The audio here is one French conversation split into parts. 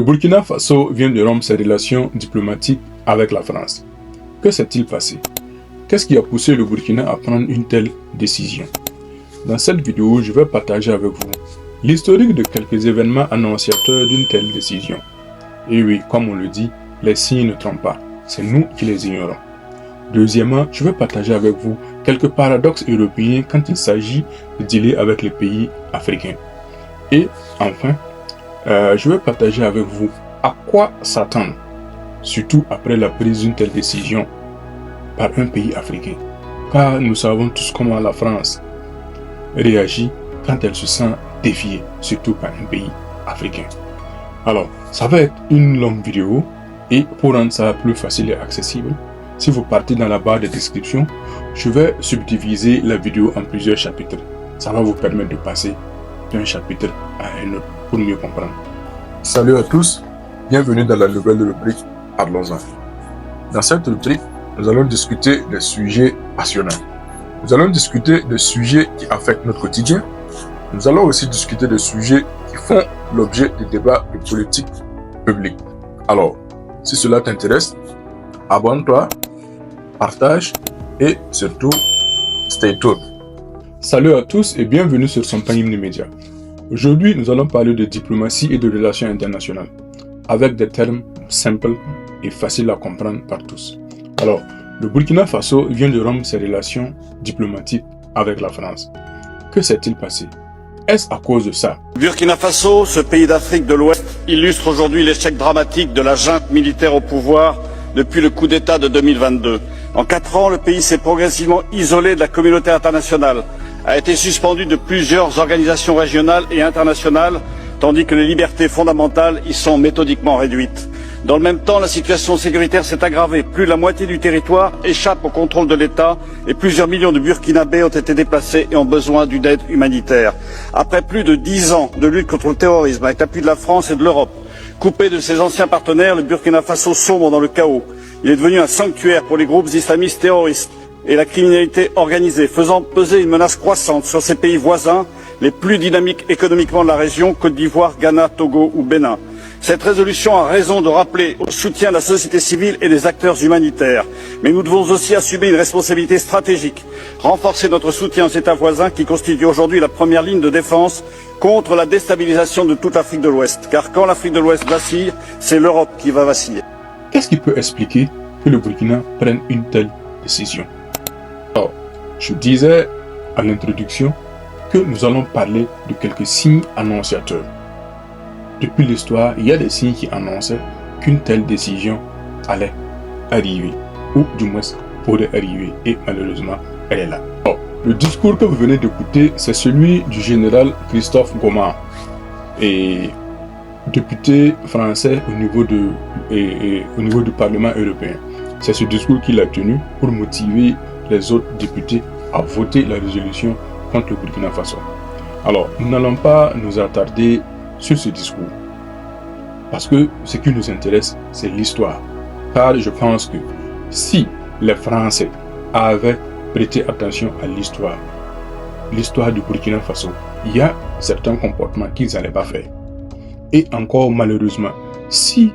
Le Burkina Faso vient de rompre ses relations diplomatiques avec la France. Que s'est-il passé? Qu'est-ce qui a poussé le Burkina à prendre une telle décision? Dans cette vidéo, je vais partager avec vous l'historique de quelques événements annonciateurs d'une telle décision. Et oui, comme on le dit, les signes ne trompent pas, c'est nous qui les ignorons. Deuxièmement, je vais partager avec vous quelques paradoxes européens quand il s'agit de dealer avec les pays africains. Et enfin, je vais partager avec vous à quoi s'attendre, surtout après la prise d'une telle décision par un pays africain. Car nous savons tous comment la France réagit quand elle se sent défiée, surtout par un pays africain. Alors, ça va être une longue vidéo et pour rendre ça plus facile et accessible, si vous partez dans la barre de description, je vais subdiviser la vidéo en plusieurs chapitres. Ça va vous permettre de passer d'un chapitre à un autre pour mieux comprendre. Salut à tous, bienvenue dans la nouvelle rubrique Parlons-en. Dans cette rubrique, nous allons discuter des sujets passionnants. Nous allons discuter des sujets qui affectent notre quotidien. Nous allons aussi discuter des sujets qui font l'objet de débats de politique publique. Alors, si cela t'intéresse, abonne-toi, partage et surtout, stay tuned. Salut à tous et bienvenue sur Sompagnim Media. Aujourd'hui, nous allons parler de diplomatie et de relations internationales, avec des termes simples et faciles à comprendre par tous. Alors, le Burkina Faso vient de rompre ses relations diplomatiques avec la France. Que s'est-il passé? Est-ce à cause de ça? Burkina Faso, ce pays d'Afrique de l'Ouest, illustre aujourd'hui l'échec dramatique de la junte militaire au pouvoir depuis le coup d'État de 2022. En 4 ans, le pays s'est progressivement isolé de la communauté internationale, a été suspendu de plusieurs organisations régionales et internationales, tandis que les libertés fondamentales y sont méthodiquement réduites. Dans le même temps, la situation sécuritaire s'est aggravée. Plus de la moitié du territoire échappe au contrôle de l'État et plusieurs millions de Burkinabés ont été déplacés et ont besoin d'une aide humanitaire. Après plus de 10 ans de lutte contre le terrorisme, avec l'appui de la France et de l'Europe, coupé de ses anciens partenaires, le Burkina Faso sombre dans le chaos. Il est devenu un sanctuaire pour les groupes islamistes terroristes et la criminalité organisée, faisant peser une menace croissante sur ses pays voisins, les plus dynamiques économiquement de la région, Côte d'Ivoire, Ghana, Togo ou Bénin. Cette résolution a raison de rappeler au soutien de la société civile et des acteurs humanitaires. Mais nous devons aussi assumer une responsabilité stratégique, renforcer notre soutien aux États voisins qui constituent aujourd'hui la première ligne de défense contre la déstabilisation de toute l'Afrique de l'Ouest. Car quand l'Afrique de l'Ouest vacille, c'est l'Europe qui va vaciller. Qu'est-ce qui peut expliquer que le Burkina prenne une telle décision? Alors, je disais à l'introduction que nous allons parler de quelques signes annonciateurs. Depuis l'histoire, il y a des signes qui annonçaient qu'une telle décision allait arriver, ou du moins pourrait arriver, et malheureusement, elle est là. Alors, le discours que vous venez d'écouter, c'est celui du général Christophe Goma, et député français au niveau du Parlement européen. C'est ce discours qu'il a tenu pour motiver les autres députés à voter la résolution contre le Burkina Faso. Alors, nous n'allons pas nous attarder sur ce discours, parce que ce qui nous intéresse, c'est l'histoire. Car je pense que si les Français avaient prêté attention à l'histoire du Burkina Faso, il y a certains comportements qu'ils n'allaient pas faire. Et encore malheureusement, si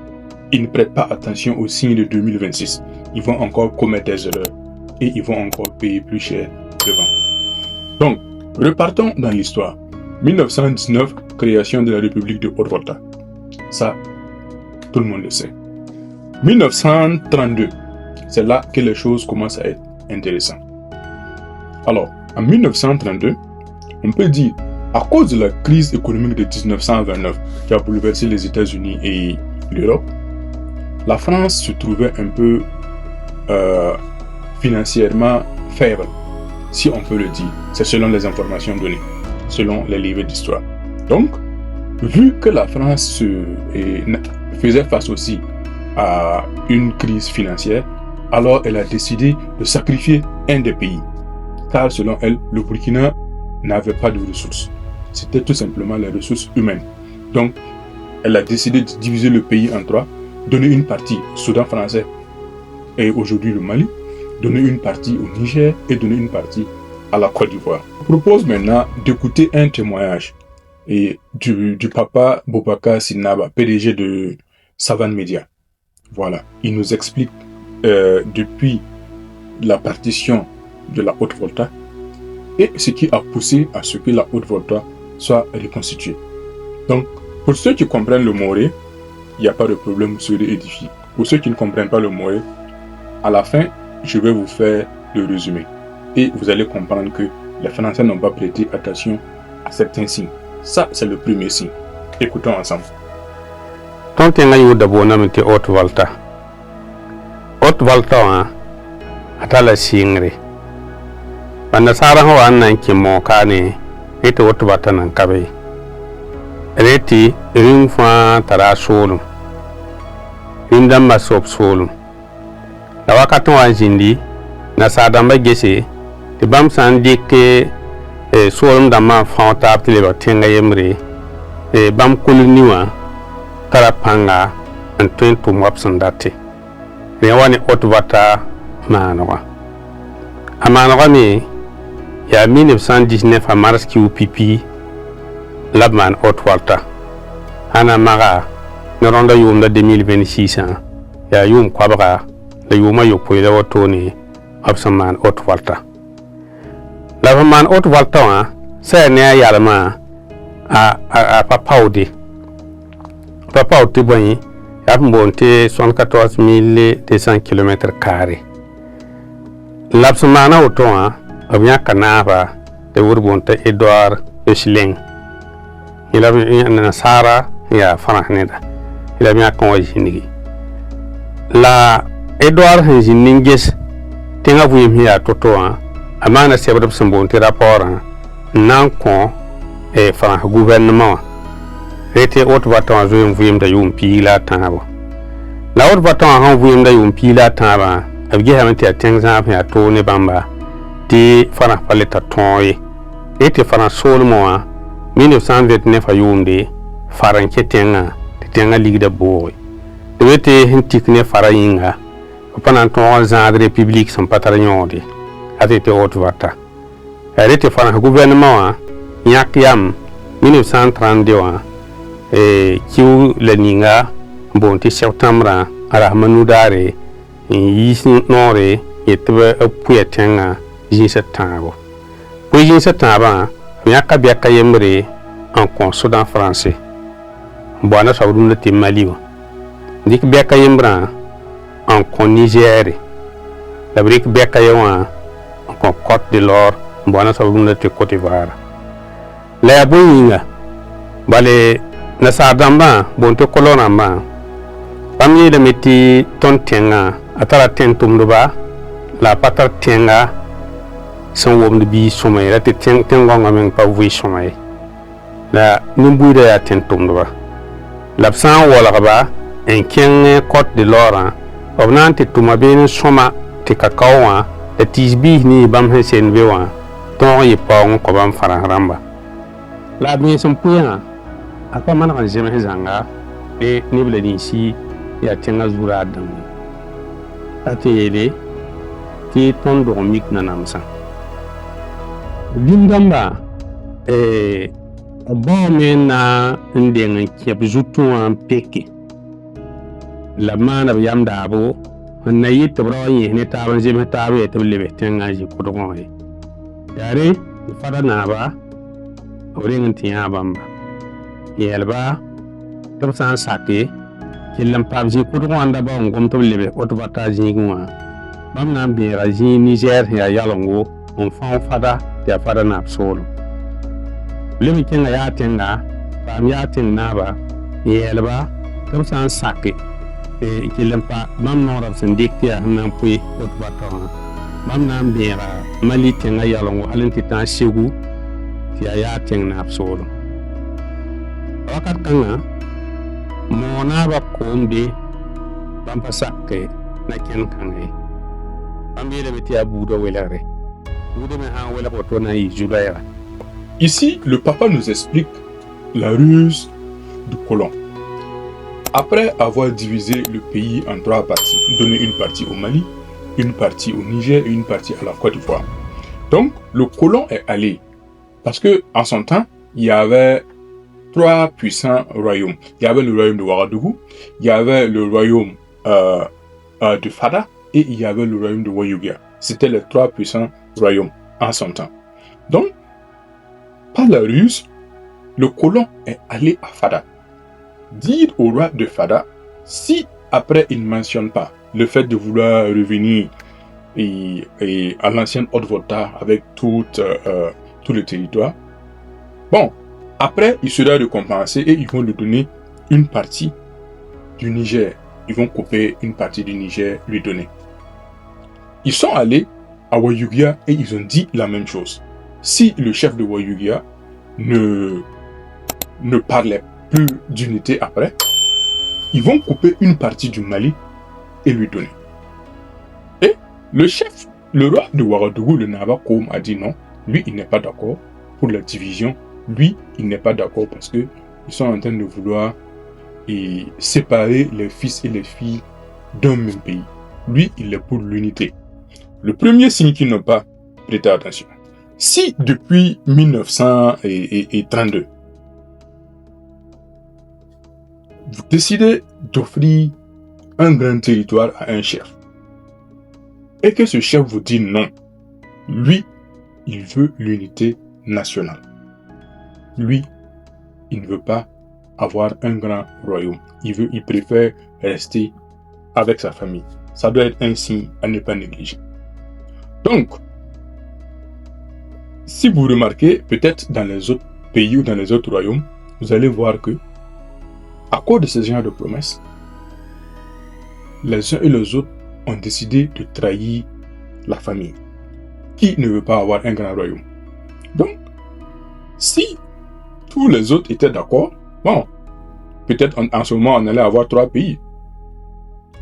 ils ne prêtent pas attention aux signes de 2026, ils vont encore commettre des erreurs et ils vont encore payer plus cher devant. Donc, repartons dans l'histoire. 1919, création de la République de Haute-Volta. Ça, tout le monde le sait. 1932, c'est là que les choses commencent à être intéressantes. Alors, en 1932, on peut dire, à cause de la crise économique de 1929 qui a bouleversé les États-Unis et l'Europe, la France se trouvait un peu financièrement faible, si on peut le dire. C'est selon les informations données, selon les livres d'histoire. Donc, vu que la France faisait face aussi à une crise financière, alors elle a décidé de sacrifier un des pays. Car selon elle, le Burkina n'avait pas de ressources. C'était tout simplement les ressources humaines. Donc, elle a décidé de diviser le pays en 3, donner une partie au Soudan français et aujourd'hui le Mali, donner une partie au Niger et donner une partie à la Côte d'Ivoire. Je propose maintenant d'écouter un témoignage et du papa Boubacar Sinaba, PDG de Savane Media. Voilà, il nous explique depuis la partition de la Haute-Volta et ce qui a poussé à ce que la Haute-Volta soit reconstituée. Donc, pour ceux qui comprennent le Moré, il n'y a pas de problème, vous serez édifiés. Pour ceux qui ne comprennent pas le Moré, à la fin, je vais vous faire le résumé. Et vous allez comprendre que les Français n'ont pas prêté attention à certains signes. Ça, c'est le premier signe. Écoutons ensemble. Ton tenga yu da bona mete Haute-Volta. Haute-Volta wa atala singre. Banda sara ho annan ki mo kane ite Haute-Volta nan kabe. Reti ring fa tara solum. Indam masop solum. La wakaton wa jindi na sadamba gese te bam san dikke solum dama fa ta tele ba tenga yemre bam kulniwa karapanga en twin to mopsan date ne wani Haute-Volta manwa amanwa mi ya 1919 a mars ki upipi labman Haute-Volta ana maga ne ronda yum da 2026 ya yum kwabga da yuma yopoy da watoni absaman Haute-Volta labman Haute-Volta wa sai ne yalma a papaude papa au tibani y'a monté 74 200 km². L'absomana au temps, a bien canava de Wourbonte Edouard Echelin. Il a bien Sara et à Frananeda. Il a bien convaincu. La Edouard Hinginges, tenga vous y a Totoa, a man a several bonté rapport, non con et franc gouvernement. Rete Haute-Volta a zoe mvuyem da yum pila tabo. La Haute-Volta a han vuyem da yum pila taba. Abge hamante a tengza a to ne bamba. Ti fana paleta tonye. Rete fana solmo a 1929 a yum de faran ke tenga ligda boy. De wete hintik ne fara yinga. Upana ton zan république son patronyode. Atete Haute-Volta. Rete fana gouvernement a nyak yam 1932 kiu la ninga bonti septembre arahmanu dare yis nore yetba apuya tenga jinsa tabo po jinsa taba nyaka biaka yemre en consulat français bona sawdum de Mali dik biaka yembra en con Niger la brique biaka yawa en Côte de l'Or bona sawdum de Côte d'Ivoire la boyinga bale na sadamba bonto kolonamba pamye le meti ton tenga atara tentumduba la patar tenga son wom de bi somay la tengonga men pa vui somay la numbuida ya tentumduba l'absent wala ba en ken Côte de l'Or obnante tuma ben soma te kakawa de tisbi ni bam hesen bewa ton yi pawon ko bam fararamba la bien son puya apa mana kan jeme zanga e nibla ni si ya tenga zura dan atele ti ton do mik na namsa dingamba bon mena ndenga kep zutu an peke la mana yam dabo na yit bro yi ne taban jeme tabe to lebe tenga ji ko do ngoy yare fada na ba orin tiya bamba yelba to san sake kilam pabji ko do wanda ba ngom to lebe Haute-Volta jingwa bam na be raji Niger ya yalongo on fa fada ya fada na solo lemi kenga ya tenga pam ya tenna ba yelba to san sake kilam pa bam no rab sen dikya na pui Haute-Volta bam na be Mali tenga yalongo alenti tan segu ya tenna solo wakat kanga mona ba kombe bampa sakke na ken kangai ambele beti abudo welare budo me ha wela ko na yi julaya. Ici, le papa nous explique la ruse du colon. Après avoir divisé le pays en 3 parties, donné une partie au Mali, une partie au Niger et une partie à la Côte d'Ivoire. Donc, le colon est allé. Parce que en son temps, il y avait 3 puissants royaumes. Il y avait le royaume de Ouagadougou, il y avait le royaume de Fada et il y avait le royaume de Wayugia. C'était les 3 puissants royaumes en son temps. Donc, par la ruse, le colon est allé à Fada. Dire au roi de Fada, si après il ne mentionne pas le fait de vouloir revenir et à l'ancienne Haute-Volta avec tout le territoire, bon, après il sera récompensé et ils vont lui donner une partie du Niger. Ils vont couper une partie du Niger, lui donner. Ils sont allés à Wayugia et ils ont dit la même chose. Si le chef de Wayugia ne parlait plus d'unité après, ils vont couper une partie du Mali et lui donner. Et le roi de Ouagadougou, le Naba Koum, a dit non. Lui, il n'est pas d'accord pour la division. Lui, il n'est pas d'accord parce que ils sont en train de vouloir séparer les fils et les filles d'un même pays. Lui, il est pour l'unité. Le premier signe qu'ils n'ont pas prêté attention. Si depuis 1932, vous décidez d'offrir un grand territoire à un chef, et que ce chef vous dit non, lui, il veut l'unité nationale. Lui, il ne veut pas avoir un grand royaume. Il préfère rester avec sa famille. Ça doit être un signe à ne pas négliger. Donc, si vous remarquez, peut-être dans les autres pays ou dans les autres royaumes, vous allez voir que, à cause de ce genre de promesses, les uns et les autres ont décidé de trahir la famille. Qui ne veut pas avoir un grand royaume? Donc, si tous les autres étaient d'accord, bon, peut-être en ce moment on allait avoir 3 pays.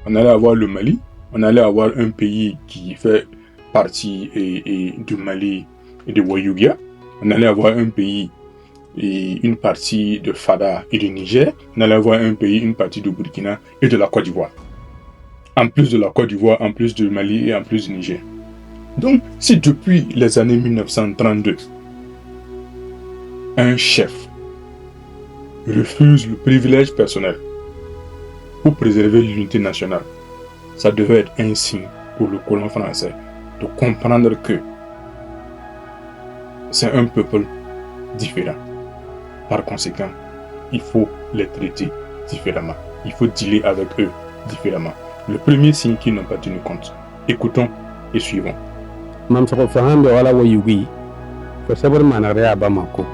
On allait avoir le Mali, on allait avoir un pays qui fait partie du Mali et de Wayugia. On allait avoir un pays et une partie de Fada et du Niger. On allait avoir un pays, une partie du Burkina et de la Côte d'Ivoire. En plus de la Côte d'Ivoire, en plus du Mali et en plus du Niger. Donc, si depuis les années 1932, un chef refuse le privilège personnel pour préserver l'unité nationale, ça devait être un signe pour le colon français de comprendre que c'est un peuple différent. Par conséquent, il faut les traiter différemment. Il faut dealer avec eux différemment. Le premier signe qu'ils n'ont pas tenu compte. Écoutons et suivons. Mam sako fahambe wala wayugi ko sabar manare ya Bamako.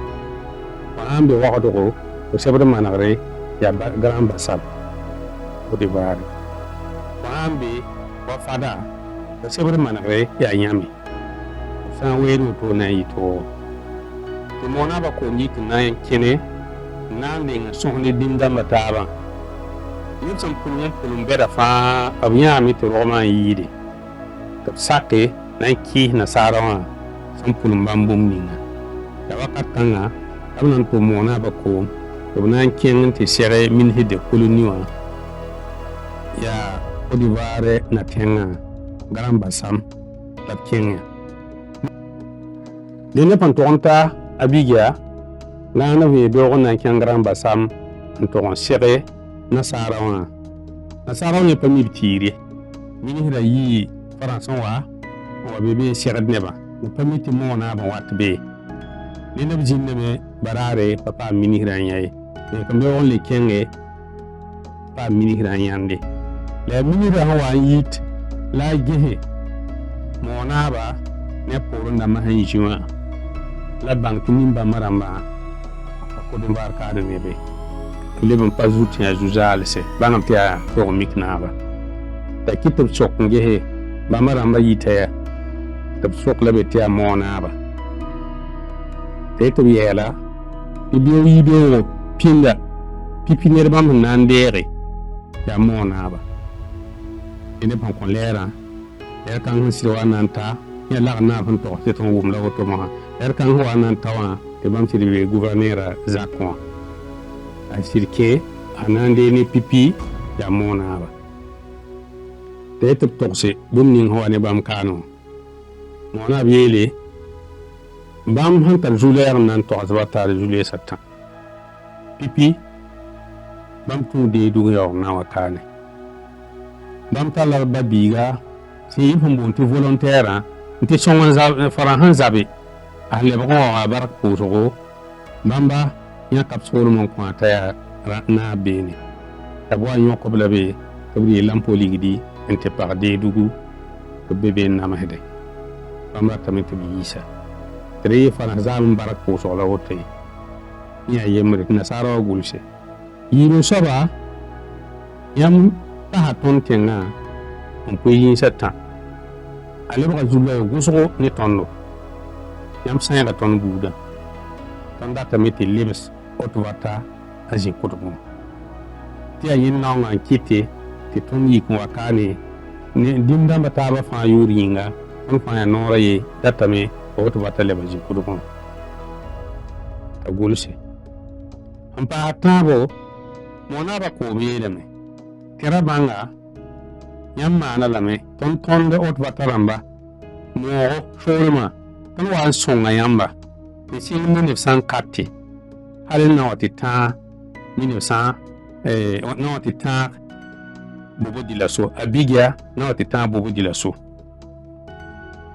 Fahambe Ouagadougou ko sabar manare ya Grand Bassam au D'ivoire. Fahambe wa Fada ko sabar manare ya Niamey. San weru to na yito. To mona ba ko ni tunan kene nan ne sohne dinda mataba. Yusam punya pulumbera fa abnyami to Roma yidi. Kap sake nan ki nasara wa san pulum bambum ninga da wakat kanga abnan to mona ba ko to nan ken te sere min hide koloni wa ya Côte d'Ivoire na tenga Grand Bassam la Kenya dene pantonta abigia la na ve do na ken Grand Bassam to sere nasara wa ne pami bitire min hida yi faransa wa bebe sirad neba ne pamiti mo na ba wat be ni na bijinne me barare papa mini hiranyai ne kambe on le kenge pa mini hiranyande la mini ra hawa yit la gehe mo na ba ne poro na mahanjuma la bank nimba maramba ko dum barka de nebe le ban pas outi ya juzal se bangam tia ko mikna ba ta kitab sok gehe ba maramba yitaya tab sok la betia mona ba te to yela bidiyo yido pinda pipiner bam nandere ya mona ba ene pan kon lera er kan sirwa nanta ya la na fan to te ton wum la to ma er kan ho nanta wa te bam sirwe gouverneur zakon a sirke anande ni pipi ya mona ba te to tokse bum ning ho ne bam kanu mona biele bam han tar juler nan to azbata juler satan pipi bam tu de du yo na wakane bam talar babiga si fumbu tu volontaire nti songon za farahan zabe ale ba ko barak puso bamba ya kapsul mon kwata ya na beni tabwa nyo ko blabe tabri lampoli gidi ente par de dugu ko bebe na mahde bamba tamit bi isa tre fara zam barak puso la wote ya yemre na saro gulse yiro soba yam ta ton tenga on peut yin sata ale ba zulla guso ni tondo yam sanga ton buda tanda tamit libes otvata aji kutubu ti ayin nawnga kite ti ton yi ko wakane ni dimda bata ba fa yuringa on fa ya nora ye datame otvata le baji kutubu ta gulse ampa tabo mona ba ko belame kera banga yamma na lame ton de otvata ramba mo shorma ton wa songa yamba ni sin 1904 halin na watita 1900 na watita bobo dilaso abigia na watita bobo dilaso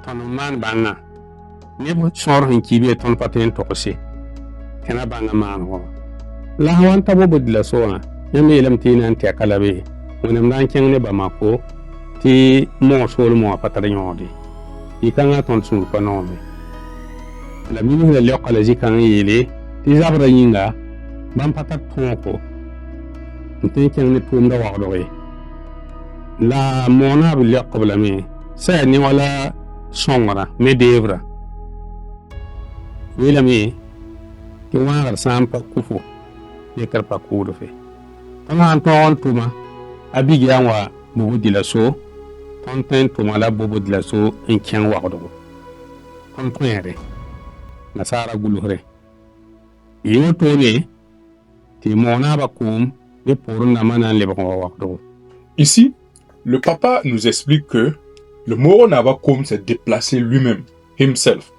ton man banga ne bo sor hin kibe ton paten tokose kana banga man ho la hawan ta bobo dilaso na yambe lam tina ante kalabe wonam dan ken ne ba mako ti mo sol mo patare nyodi ikanga ton sul panome la mini la lokala zikan yele ti zabra yinga bam patat tonko nte ken ne tumda waqdoge la mona bil yaqbla me sa ni wala songra me devra wela me ti wangar sampa kufu ye karpa kudo fe tama ton tuma abigi anwa bubu dilaso ton tuma la bubu dilaso en ken waqdogo kon tonere nasara guluhre iyo tone ti mona ba kum de pour na manan le ba wakdo. Ici, le papa nous explique que le Moro Nabakoum s'est déplacé lui-même, himself,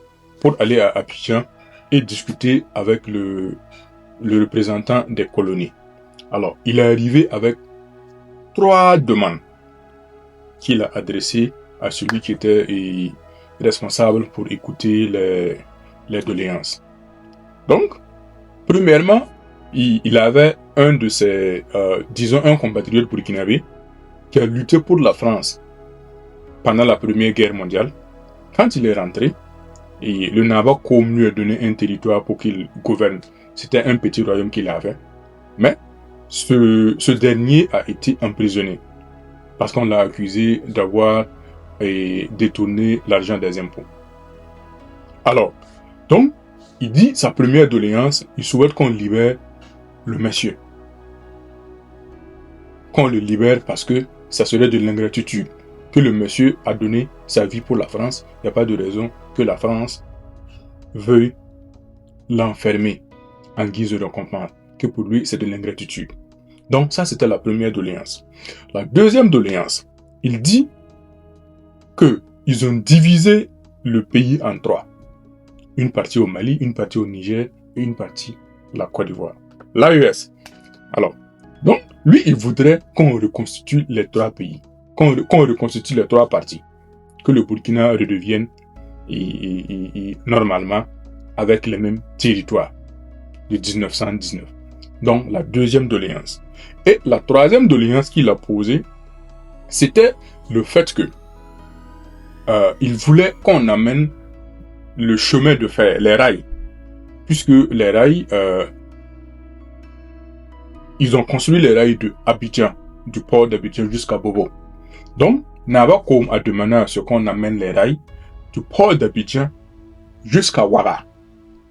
pour aller à Abidjan et discuter avec le représentant des colonies. Alors, il est arrivé avec 3 demandes qu'il a adressées à celui qui était responsable pour écouter les doléances. Donc, premièrement, il avait un de ses, disons un compatriote burkinabé qui a lutté pour la France pendant la Première Guerre mondiale. Quand il est rentré, et le Nabakoum lui a donné un territoire pour qu'il gouverne. C'était un petit royaume qu'il avait. Mais ce dernier a été emprisonné parce qu'on l'a accusé d'avoir détourné l'argent des impôts. Alors, donc, il dit sa première doléance, il souhaite qu'on libère le monsieur. Qu'on le libère parce que ça serait de l'ingratitude. Que le monsieur a donné sa vie pour la France, il n'y a pas de raison que la France veuille l'enfermer en guise de récompense. Que pour lui, c'est de l'ingratitude. Donc ça, c'était la première doléance. La deuxième doléance, il dit que ils ont divisé le pays en 3. Une partie au Mali, une partie au Niger et une partie la Côte d'Ivoire. L'AES. Alors, donc, lui, il voudrait qu'on reconstitue les 3 pays. Qu'on reconstitue les 3 parties. Que le Burkina redevienne normalement avec les mêmes territoires de 1919. Donc, la deuxième doléance. Et la troisième doléance qu'il a posée, c'était le fait que il voulait qu'on amène le chemin de fer, les rails. Puisque les rails, ils ont construit les rails de Abidjan, du port d'Abidjan jusqu'à Bobo. Donc, Nabakoum a demandé à ce qu'on amène les rails du port d'Abidjan jusqu'à Ouara.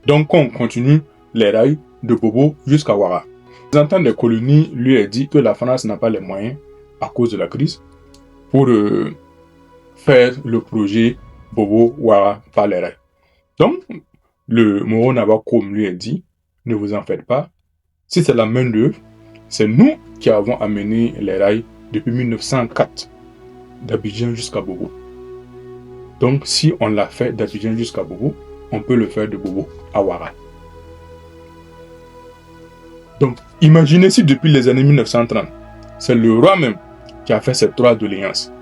Donc, on continue les rails de Bobo jusqu'à Ouara. Le représentant des colonies lui a dit que la France n'a pas les moyens, à cause de la crise, pour faire le projet Bobo-Ouara par les rails. Donc, le Moro Nabakoum lui a dit, ne vous en faites pas, si c'est la main d'œuvre, c'est nous qui avons amené les rails depuis 1904, d'Abidjan jusqu'à Bobo. Donc, si on l'a fait d'Abidjan jusqu'à Bobo, on peut le faire de Bobo à Ouara. Donc, imaginez si depuis les années 1930, c'est le roi même qui a fait ces 3 doléances.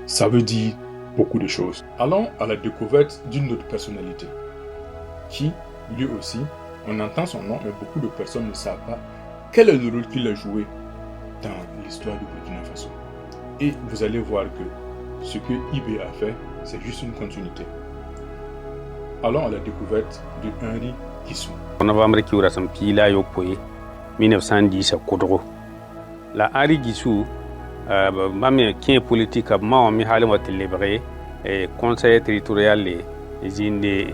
Ça veut dire beaucoup de choses. Allons à la découverte d'une autre personnalité qui, lui aussi, on entend son nom, mais beaucoup de personnes ne savent pas quel est le rôle qu'il a joué dans l'histoire du Burkina Faso. Et vous allez voir que ce que IB a fait, c'est juste une continuité. Allons à la découverte de Henri Guissou. En novembre, qui aura son pila yopoye 1910 à Kodro. La Henri Guissou, qui est politique, mi halem wa célébrer conseil territorial zinde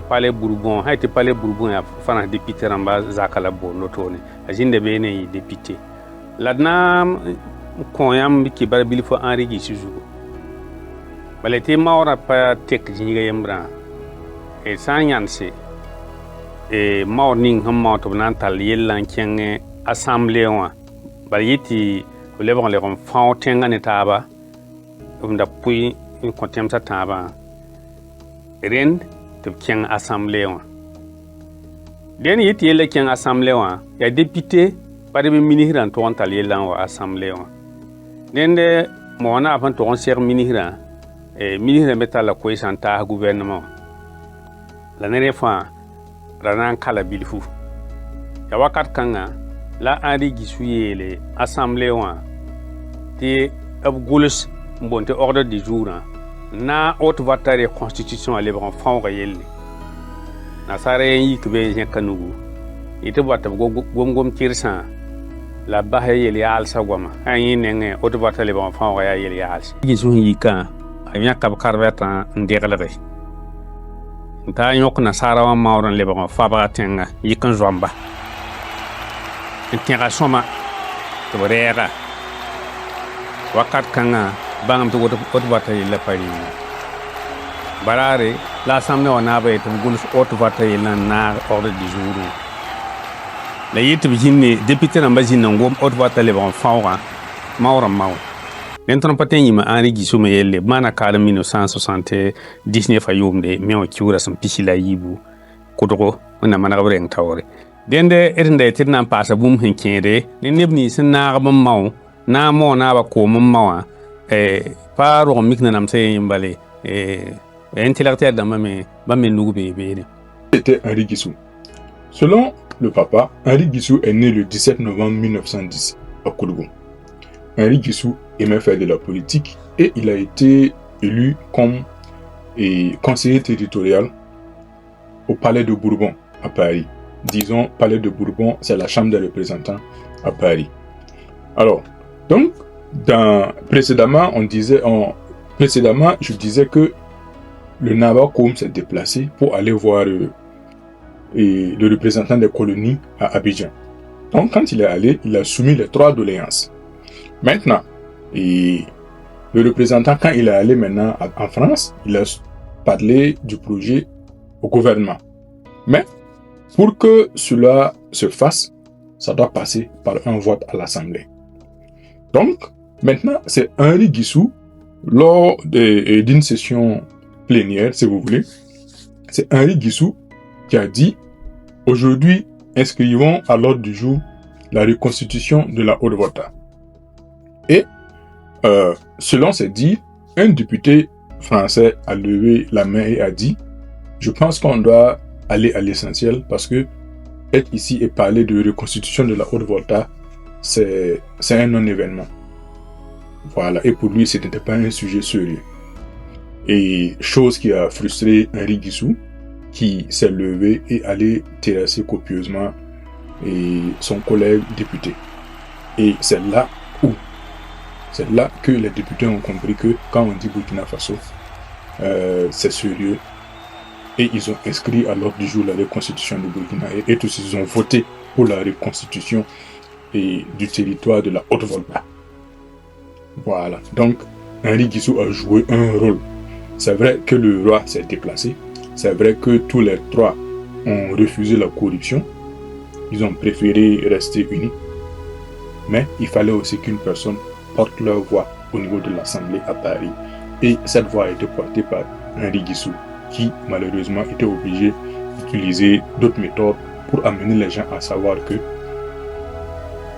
palais Bourbon, a été palais Bourbon a fait député Ramba Zakala Bonotone, zinde bene député. Là-dedans, koyam qui barbil fo Henri Guissou. Balete maura pa tek jinga yembra. Et sans yanse et morning hum to nantal yelan kenge assemblée wa bayiti le bon le ron fontenga ne taba da puis une contem sa taba ren to keng assemblée wa den yiti yele keng assemblée wa ya député par be ministre to antal yelan wa assemblée wa den de mona avant to on ser ministre et ministre metal la ko santa gouvernement la nere fa ranan kala bilfu ya wakat kanga la Henri Guissou yele assemblée wa te abgulus mbonte ordre du jour na haute vatare constitution ale bon fawga yelle na sare yi kbe jen kanugu ite bata gom tirsan la bahe yele al sagoma ayi nenge haute vatare bon fawga ya yele al Guissou yika anya kab karveta ndeglere ta yok na sarawa mawran le ba fa tenga yikan zomba tinga soma to rega wakat kanga bangam to got bata le pari barare l'assemblée on avait to gul auto bata na ordre du jour la yit bi jinni député na mbazine ngom auto bata le ba fawra mawran maw L'entend pas tenir Henri Guissou mais le manakala 1979 a yomde mais on kiura son pisila yibu kodro on a manabre en tawre dende etende tirna passa bum hinkede ne nebni sina gam maw na mo na ba ko mum mawa paro mikna nam sey mbale intellectuel dans ma nugu bebe. C'était Henri Guissou. Selon le papa, Henri Guissou est né le 17 novembre 1910 à Koulougou. Henri Guissou aimait faire de la politique et il a été élu comme conseiller territorial au Palais de Bourbon à Paris. Disons, Palais de Bourbon, c'est la Chambre des représentants à Paris. Alors, donc, précédemment, je disais que le Naba Koum s'est déplacé pour aller voir le représentant des colonies à Abidjan. Donc, quand il est allé, il a soumis les 3 doléances. Maintenant, le représentant, quand il est allé maintenant en France, il a parlé du projet au gouvernement. Mais, pour que cela se fasse, ça doit passer par un vote à l'Assemblée. Donc, maintenant, c'est Henri Guissou, lors d'une session plénière, si vous voulez, c'est Henri Guissou qui a dit « Aujourd'hui, inscrivons à l'ordre du jour la reconstitution de la Haute-Volta. » Et, selon ses dires, un député français a levé la main et a dit « Je pense qu'on doit aller à l'essentiel parce que être ici et parler de reconstitution de la Haute-Volta, c'est un non-événement. » Voilà, et pour lui, ce n'était pas un sujet sérieux. Et chose qui a frustré Henri Guissou, qui s'est levé et allé terrasser copieusement son collègue député. Et c'est là que les députés ont compris que quand on dit Burkina Faso, c'est sérieux. Et ils ont inscrit à l'ordre du jour la reconstitution du Burkina. Et tous ils ont voté pour la reconstitution du territoire de la Haute-Volta. Voilà. Donc, Henri Guissou a joué un rôle. C'est vrai que le roi s'est déplacé. C'est vrai que tous les 3 ont refusé la corruption. Ils ont préféré rester unis. Mais il fallait aussi qu'une personne porte leur voix au niveau de l'Assemblée à Paris. Et cette voix a été portée par Henri Guissou, qui malheureusement était obligé d'utiliser d'autres méthodes pour amener les gens à savoir que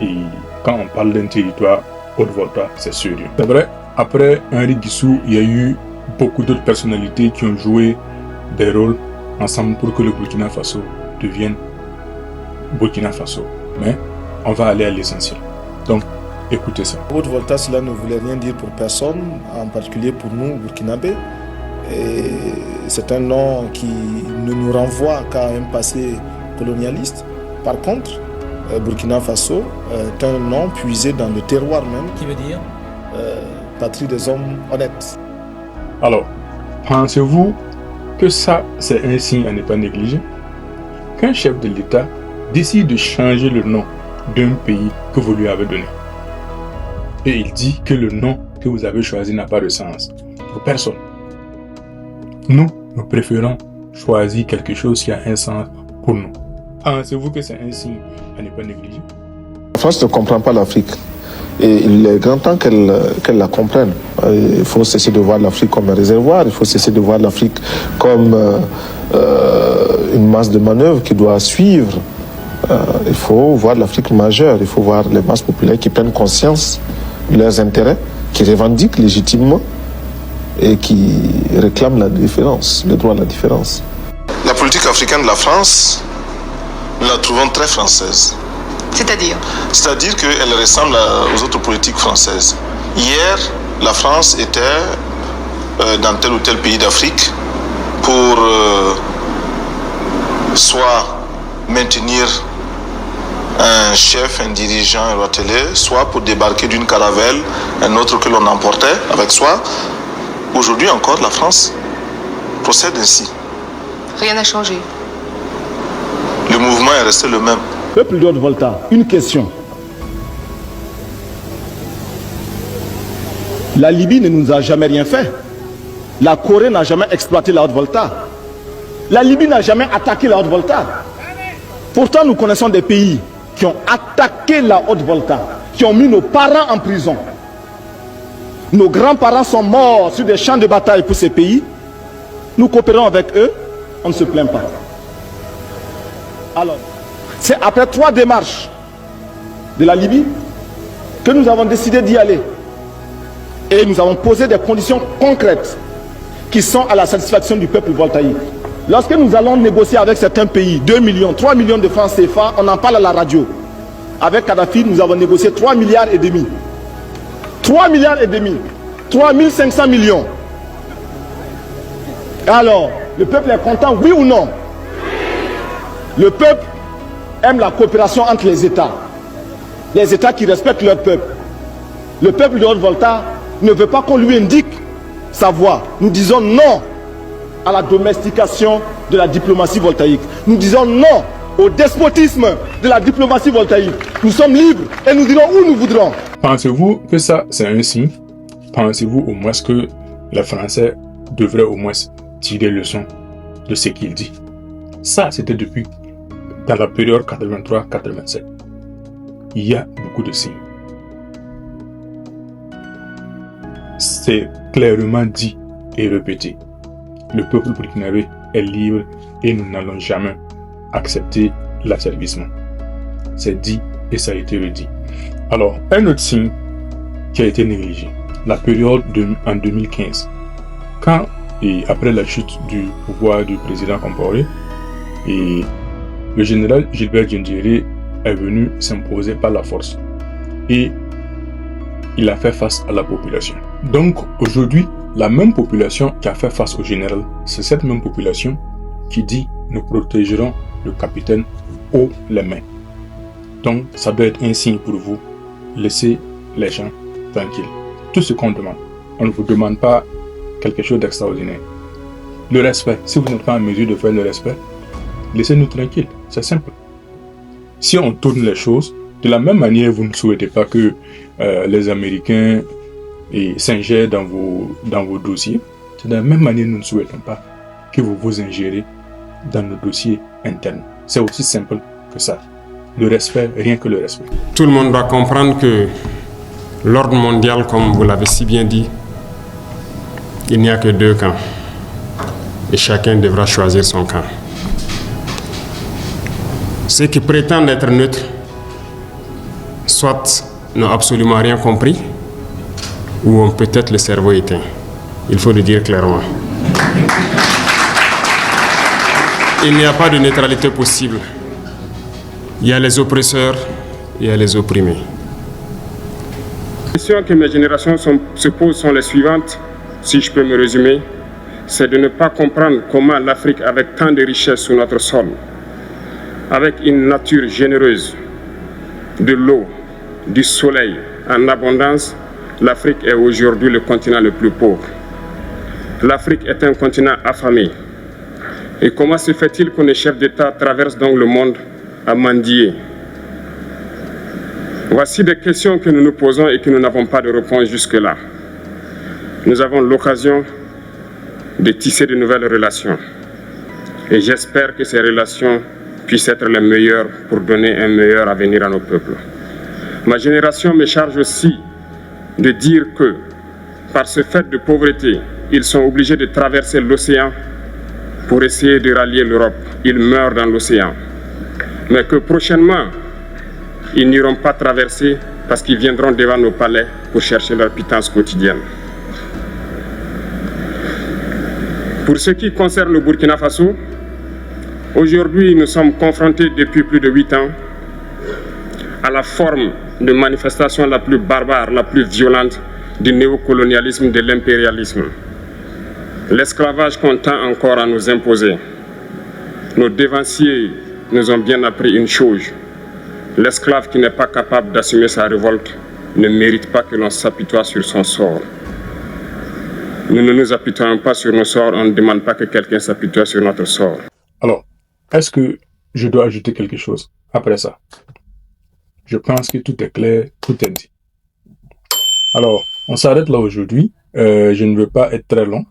Et quand on parle d'un territoire Haute-Volta, c'est sérieux. C'est vrai, après Henri Guissou, il y a eu beaucoup d'autres personnalités qui ont joué des rôles ensemble pour que le Burkina Faso devienne Burkina Faso. Mais on va aller à l'essentiel. Donc, écoutez ça. Haute-Volta, cela ne voulait rien dire pour personne, en particulier pour nous, Burkinabés. Et c'est un nom qui ne nous renvoie qu'à un passé colonialiste. Par contre, Burkina Faso est un nom puisé dans le terroir même. Qui veut dire patrie des hommes honnêtes. Alors, pensez-vous que ça, c'est un signe à ne pas négliger? Qu'un chef de l'État décide de changer le nom d'un pays que vous lui avez donné. Et il dit que le nom que vous avez choisi n'a pas de sens pour personne. Nous préférons choisir quelque chose qui a un sens pour nous. Pensez-vous que c'est un signe à ne pas négliger? La France ne comprend pas l'Afrique. Et il est grand temps qu'elle la comprenne. Il faut cesser de voir l'Afrique comme un réservoir, il faut cesser de voir l'Afrique comme une masse de manœuvre qui doit suivre. Il faut voir l'Afrique majeure, il faut voir les masses populaires qui prennent conscience de leurs intérêts, qui revendiquent légitimement et qui réclament la différence, le droit à la différence. La politique africaine de la France, nous la trouvons très française. C'est-à-dire? C'est-à-dire qu'elle ressemble aux autres politiques françaises. Hier, la France était dans tel ou tel pays d'Afrique pour soit maintenir un chef, un dirigeant, un roitelé, soit pour débarquer d'une caravelle, un autre que l'on emportait avec soi. Aujourd'hui encore, la France procède ainsi. Rien n'a changé. Le mouvement est resté le même. Peuple de Haute-Volta, une question. La Libye ne nous a jamais rien fait. La Corée n'a jamais exploité la Haute-Volta. La Libye n'a jamais attaqué la Haute-Volta. Pourtant, nous connaissons des pays qui ont attaqué la Haute-Volta, qui ont mis nos parents en prison. Nos grands-parents sont morts sur des champs de bataille pour ces pays. Nous coopérons avec eux, on ne se plaint pas. Alors, c'est après 3 démarches de la Libye que nous avons décidé d'y aller. Et nous avons posé des conditions concrètes qui sont à la satisfaction du peuple voltaïque. Lorsque nous allons négocier avec certains pays, 2 millions, 3 millions de francs CFA, on en parle à la radio. Avec Kadhafi, nous avons négocié 3 milliards et demi. 3 milliards et demi. 3500 millions. Alors, le peuple est content, oui ou non? Le peuple aime la coopération entre les États qui respectent leur peuple. Le peuple de Haute-Volta ne veut pas qu'on lui indique sa voie. Nous disons non à la domestication de la diplomatie voltaïque. Nous disons non au despotisme de la diplomatie voltaïque. Nous sommes libres et nous dirons où nous voudrons. Pensez-vous que ça, c'est un signe? Pensez-vous au moins que les Français devraient au moins tirer leçon de ce qu'il dit? Ça, c'était depuis dans la période 83-87. Il y a beaucoup de signes. C'est clairement dit et répété. Le peuple burkinabé est libre et nous n'allons jamais accepter l'asservissement. C'est dit et ça a été redit. Alors, un autre signe qui a été négligé, la période en 2015, quand et après la chute du pouvoir du président Compaoré, et le général Gilbert Diendéré est venu s'imposer par la force et il a fait face à la population. Donc aujourd'hui, la même population qui a fait face au général, c'est cette même population qui dit nous protégerons le capitaine haut les mains. Donc ça doit être un signe pour vous, laissez les gens tranquilles. Tout ce qu'on demande, on ne vous demande pas quelque chose d'extraordinaire. Le respect, si vous n'êtes pas en mesure de faire le respect, laissez-nous tranquilles, c'est simple. Si on tourne les choses, de la même manière, vous ne souhaitez pas que les Américains s'ingèrent dans vos dossiers. C'est de la même manière, nous ne souhaitons pas que vous vous ingérez dans nos dossiers internes. C'est aussi simple que ça. Le respect, rien que le respect. Tout le monde doit comprendre que l'ordre mondial, comme vous l'avez si bien dit, il n'y a que 2 camps. Et chacun devra choisir son camp. Ceux qui prétendent être neutres soit n'ont absolument rien compris, ou ont peut-être le cerveau éteint. Il faut le dire clairement. Il n'y a pas de neutralité possible. Il y a les oppresseurs, il y a les opprimés. Les questions que mes générations se posent sont les suivantes, si je peux me résumer. C'est de ne pas comprendre comment l'Afrique, avec tant de richesses sous notre sol, avec une nature généreuse, de l'eau, du soleil en abondance, l'Afrique est aujourd'hui le continent le plus pauvre. L'Afrique est un continent affamé. Et comment se fait-il que les chefs d'État traversent donc le monde à mendier? Voici des questions que nous nous posons et que nous n'avons pas de réponse jusque-là. Nous avons l'occasion de tisser de nouvelles relations. Et j'espère que ces relations puissent être les meilleures pour donner un meilleur avenir à nos peuples. Ma génération me charge aussi de dire que, par ce fait de pauvreté, ils sont obligés de traverser l'océan pour essayer de rallier l'Europe. Ils meurent dans l'océan. Mais que prochainement, ils n'iront pas traverser parce qu'ils viendront devant nos palais pour chercher leur pitance quotidienne. Pour ce qui concerne le Burkina Faso, aujourd'hui nous sommes confrontés depuis plus de 8 ans à la forme de manifestation la plus barbare, la plus violente du néocolonialisme, de l'impérialisme. L'esclavage qu'on tend encore à nous imposer. Nos dévanciers nous ont bien appris une chose. L'esclave qui n'est pas capable d'assumer sa révolte ne mérite pas que l'on s'apitoie sur son sort. Nous ne nous apitoyons pas sur nos sorts, on ne demande pas que quelqu'un s'apitoie sur notre sort. Alors, est-ce que je dois ajouter quelque chose après ça? Je pense que tout est clair, tout est dit. Alors, on s'arrête là aujourd'hui. Je ne veux pas être très long.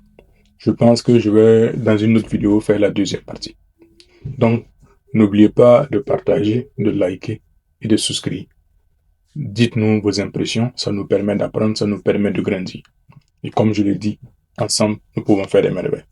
Je pense que je vais, dans une autre vidéo, faire la deuxième partie. Donc, n'oubliez pas de partager, de liker et de souscrire. Dites-nous vos impressions, ça nous permet d'apprendre, ça nous permet de grandir. Et comme je l'ai dit, ensemble, nous pouvons faire des merveilles.